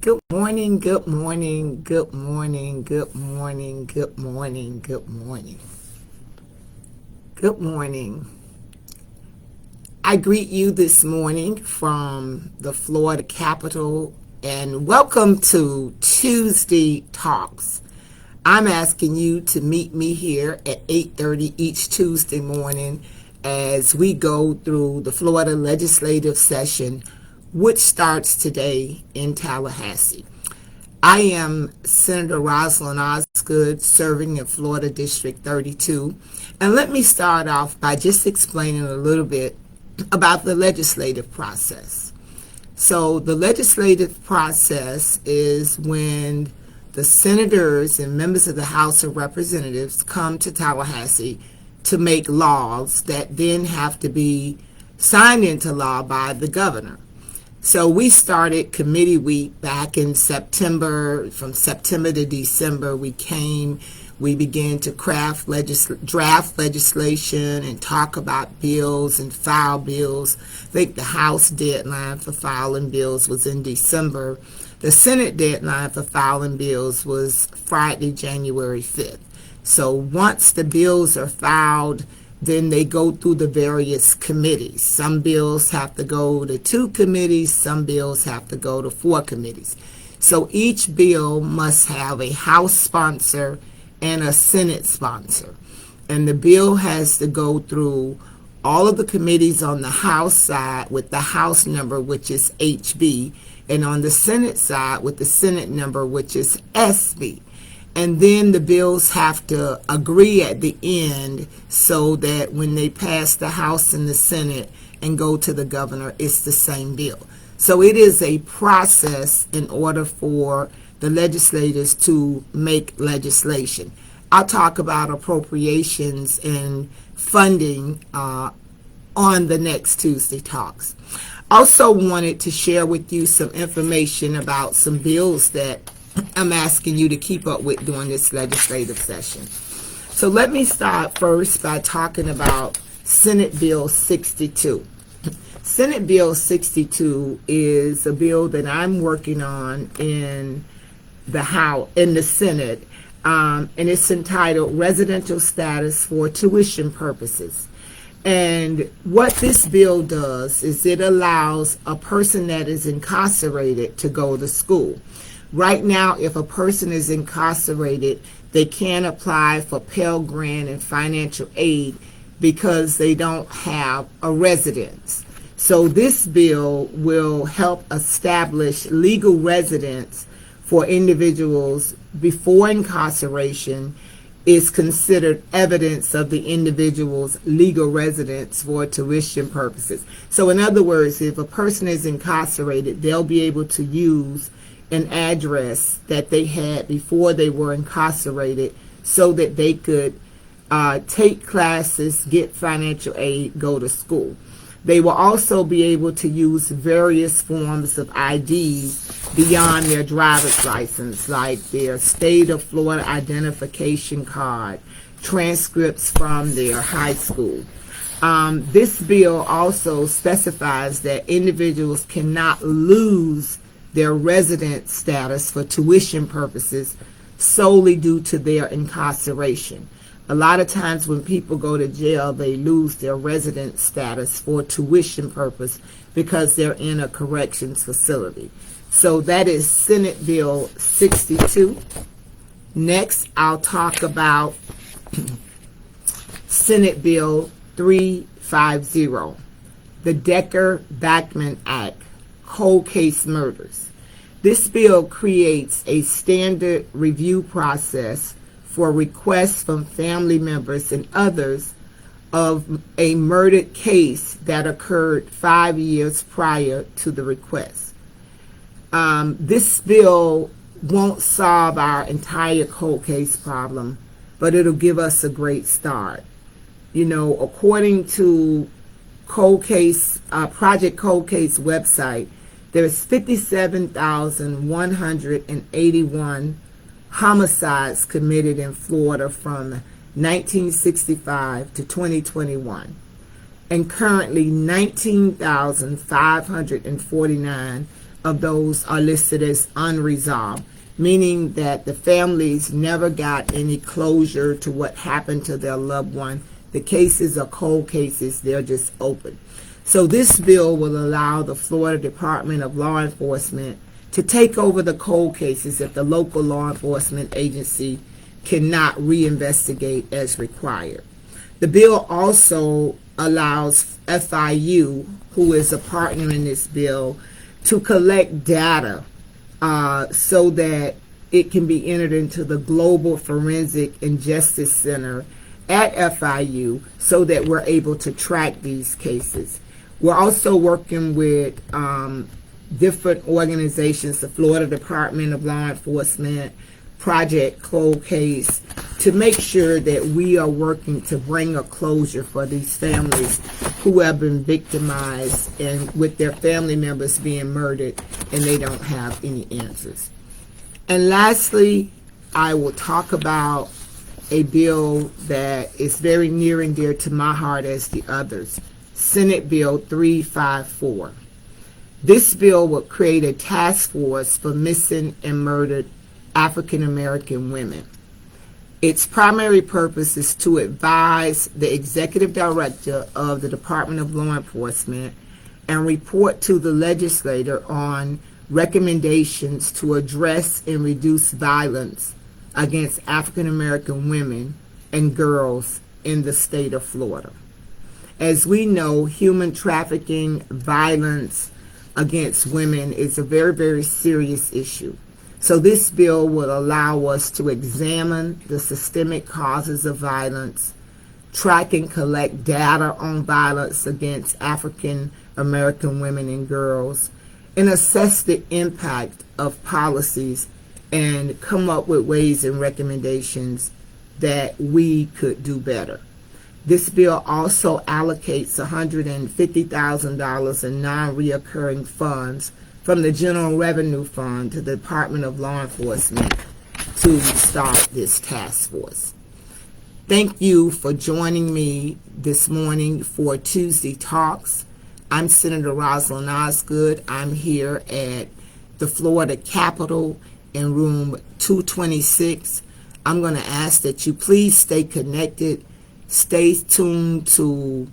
Good morning, good morning, good morning, good morning, good morning, good morning. Good morning. I greet you this morning from the Florida Capitol and welcome to Tuesday Talks. I'm asking you to meet me here at 8:30 each Tuesday morning as we go through the Florida legislative session, which starts today in Tallahassee. I am Senator Rosalind Osgood, serving in Florida District 32. And let me start off by just explaining a little bit about the legislative process. So the legislative process is when the senators and members of the House of Representatives come to Tallahassee to make laws that then have to be signed into law by the governor. So we started committee week back in September. From September to December, we began to draft legislation and talk about bills and file bills. I think the House deadline for filing bills was in December. The Senate deadline for filing bills was Friday, January 5th. So once the bills are filed, then they go through the various committees. Some bills have to go to 2 committees, some bills have to go to 4 committees. So each bill must have a House sponsor and a Senate sponsor. And the bill has to go through all of the committees on the House side with the House number, which is HB, and on the Senate side with the Senate number, which is SB. And then the bills have to agree at the end so that when they pass the House and the Senate and go to the governor, it's the same bill. So it is a process in order for the legislators to make legislation. I'll talk about appropriations and funding on the next Tuesday Talks. Also wanted to share with you some information about some bills that I'm asking you to keep up with during this legislative session. So let me start first by talking about Senate Bill 62. Senate Bill 62 is a bill that I'm working on in the Senate, and it's entitled Residential Status for Tuition Purposes. And what this bill does is it allows a person that is incarcerated to go to school. Right now, if a person is incarcerated, they can't apply for Pell Grant and financial aid because they don't have a residence. So this bill will help establish legal residence for individuals before incarceration is considered evidence of the individual's legal residence for tuition purposes. So in other words, if a person is incarcerated, they'll be able to use an address that they had before they were incarcerated so that they could take classes, get financial aid, go to school. They will also be able to use various forms of ID beyond their driver's license, like their state of Florida identification card, transcripts from their high school. This bill also specifies that individuals cannot lose their resident status for tuition purposes solely due to their incarceration. A lot of times when people go to jail, they lose their resident status for tuition purpose because they're in a corrections facility. So that is Senate Bill 62. Next, I'll talk about Senate Bill 350, the Decker-Bachman Act, cold case murders. This bill creates a standard review process for requests from family members and others of a murdered case that occurred 5 years prior to the request. This bill won't solve our entire cold case problem, but it'll give us a great start. You know, according to Project Cold Case website, there's 57,181 homicides committed in Florida from 1965 to 2021. And currently 19,549 of those are listed as unresolved, meaning that the families never got any closure to what happened to their loved one. The cases are cold cases, they're just open. So this bill will allow the Florida Department of Law Enforcement to take over the cold cases if the local law enforcement agency cannot reinvestigate as required. The bill also allows FIU, who is a partner in this bill, to collect data so that it can be entered into the Global Forensic and Justice Center at FIU so that we're able to track these cases. We're also working with different organizations, the Florida Department of Law Enforcement, Project Cold Case, to make sure that we are working to bring a closure for these families who have been victimized and with their family members being murdered and they don't have any answers. And lastly, I will talk about a bill that is very near and dear to my heart as the others, Senate Bill 354. This bill will create a task force for missing and murdered African American women. Its primary purpose is to advise the executive director of the Department of Law Enforcement and report to the legislator on recommendations to address and reduce violence against African American women and girls in the state of Florida. As we know, human trafficking, violence against women is a very, very serious issue. So this bill will allow us to examine the systemic causes of violence, track and collect data on violence against African American women and girls, and assess the impact of policies and come up with ways and recommendations that we could do better. This bill also allocates $150,000 in non-reoccurring funds from the General Revenue Fund to the Department of Law Enforcement to start this task force. Thank you for joining me this morning for Tuesday Talks. I'm Senator Rosalind Osgood. I'm here at the Florida Capitol in room 226. I'm going to ask that you please stay connected, stay tuned to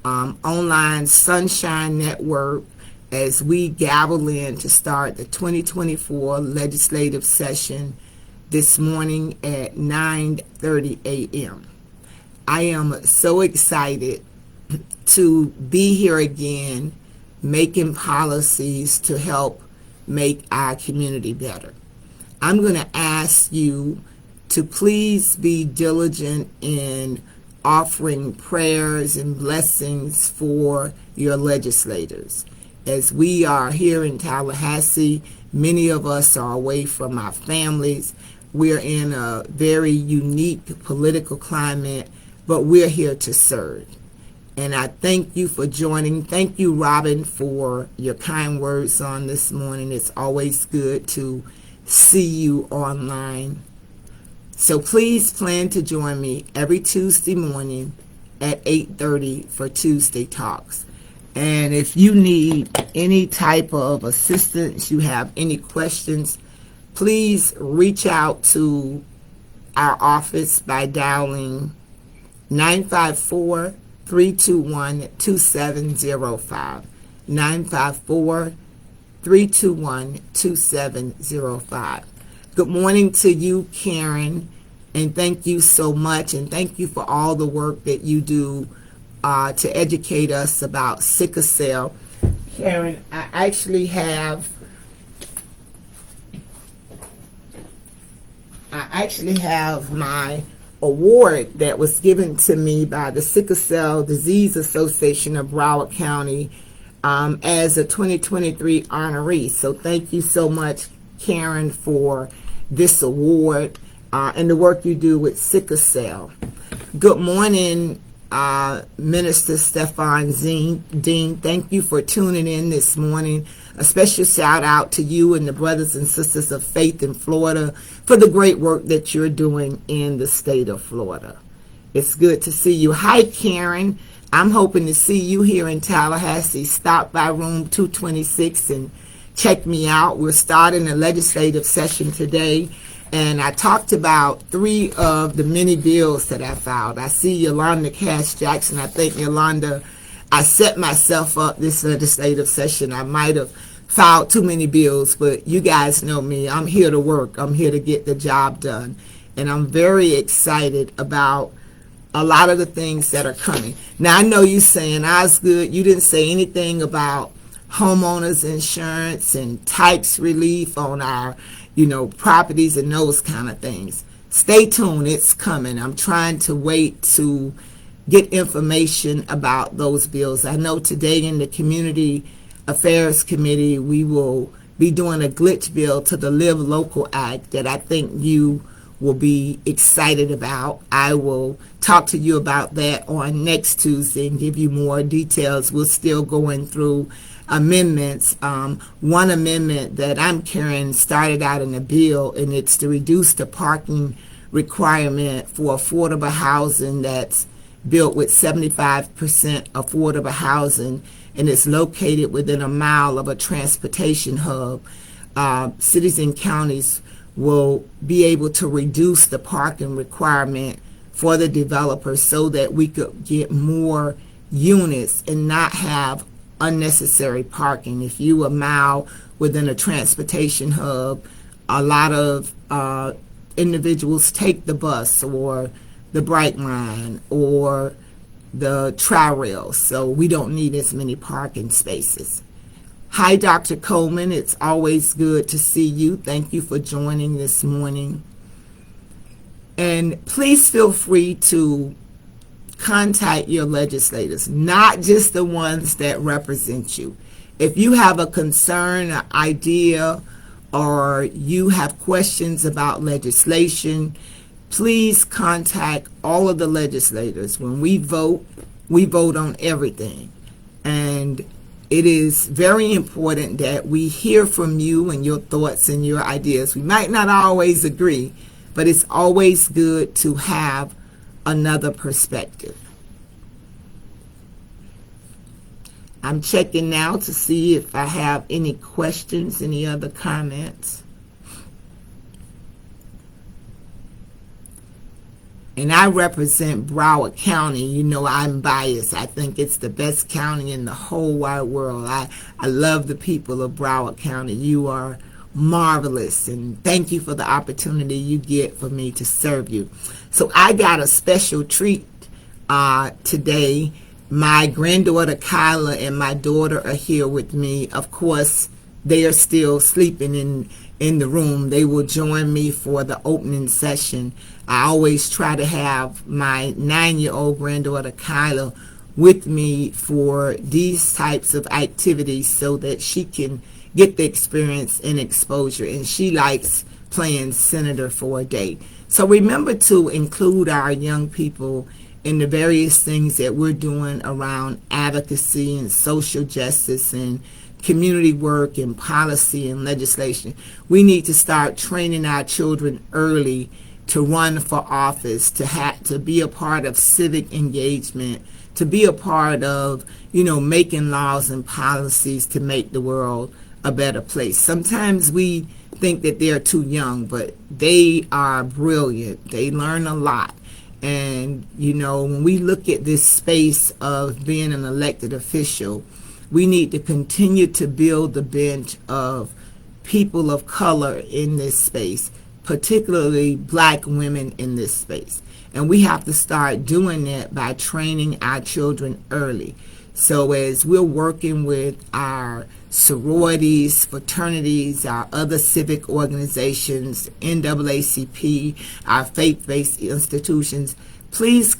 Online Sunshine Network as we gavel in to start the 2024 legislative session this morning at 9:30 a.m. I am so excited to be here again, making policies to help make our community better. I'm going to ask you to please be diligent in offering prayers and blessings for your legislators. As we are here in Tallahassee, many of us are away from our families. We're in a very unique political climate, but we're here to serve. And I thank you for joining. Thank you, Robin, for your kind words on this morning. It's always good to see you online. So please plan to join me every Tuesday morning at 8:30 for Tuesday Talks. And if you need any type of assistance, you have any questions, please reach out to our office by dialing 954-321-2705. 954-321-2705. Good morning to you, Karen, and thank you so much, and thank you for all the work that you do to educate us about sickle cell. Karen, I actually have my award that was given to me by the Sickle Cell Disease Association of Broward County as a 2023 honoree. So thank you so much, Karen, for this award and the work you do with sickle cell. Good morning, Minister Stefan Dean. Thank you for tuning in this morning. A special shout out to you and the brothers and sisters of faith in Florida for the great work that you're doing in the state of Florida. It's good to see you. Hi, Karen. I'm hoping to see you here in Tallahassee. Stop by room 226 and check me out. We're starting a legislative session today, and I talked about 3 of the many bills that I filed. I see Yolanda Cash Jackson. I think, Yolanda, I set myself up this legislative session. I might have filed too many bills, but you guys know me. I'm here to work. I'm here to get the job done. And I'm very excited about a lot of the things that are coming. Now, I know you're saying, Osgood, you didn't say anything about homeowners insurance and tax relief on our, properties and those kind of things. Stay tuned. It's coming. I'm trying to wait to get information about those bills. I know today in the Community Affairs Committee, we will be doing a glitch bill to the Live Local Act that I think you will be excited about. I will talk to you about that on next Tuesday and give you more details. We're still going through amendments. One amendment that I'm carrying started out in the bill, and it's to reduce the parking requirement for affordable housing that's built with 75% affordable housing, and it's located within a mile of a transportation hub. Cities and counties will be able to reduce the parking requirement for the developers so that we could get more units and not have unnecessary parking. If you a mile within a transportation hub, a lot of individuals take the bus or the Bright Line or the Tri-Rail, so we don't need as many parking spaces. Hi, Dr. Coleman. It's always good to see you. Thank you for joining this morning. And please feel free to contact your legislators, not just the ones that represent you. If you have a concern, an idea, or you have questions about legislation, please contact all of the legislators. When we vote on everything. And it is very important that we hear from you and your thoughts and your ideas. We might not always agree, but it's always good to have another perspective. I'm checking now to see if I have any questions, any other comments. And I represent Broward County. You know I'm biased. I think it's the best county in the whole wide world. I love the people of Broward County. You are marvelous, and thank you for the opportunity you get for me to serve you. So I got a special treat today. My granddaughter Kyla and my daughter are here with me. Of course, they are still sleeping in the room. They will join me for the opening session. I always try to have my 9-year-old granddaughter Kyla with me for these types of activities so that she can get the experience and exposure. And she likes playing senator for a day. So remember to include our young people in the various things that we're doing around advocacy and social justice and community work and policy and legislation. We need to start training our children early to run for office, to be a part of civic engagement, to be a part of, making laws and policies to make the world a better place. Sometimes we think that they're too young, but they are brilliant. They learn a lot. And, when we look at this space of being an elected official, we need to continue to build the bench of people of color in this space, particularly black women in this space. And we have to start doing that by training our children early. So as we're working with our sororities, fraternities, our other civic organizations, NAACP, our faith-based institutions, please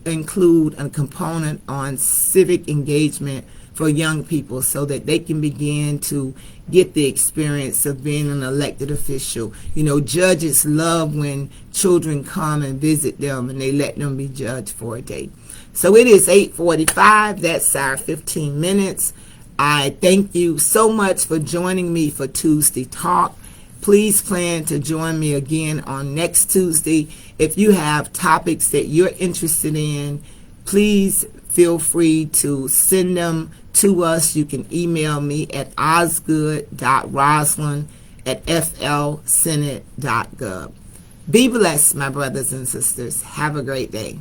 include a component on civic engagement for young people so that they can begin to get the experience of being an elected official. Judges love when children come and visit them and they let them be judged for a day. So it is 8:45. That's our 15 minutes. I thank you so much for joining me for Tuesday Talk. Please plan to join me again on next Tuesday. If you have topics that you're interested in, please feel free to send them to us, you can email me at osgood.rosalind@flsenate.gov. Be blessed, my brothers and sisters. Have a great day.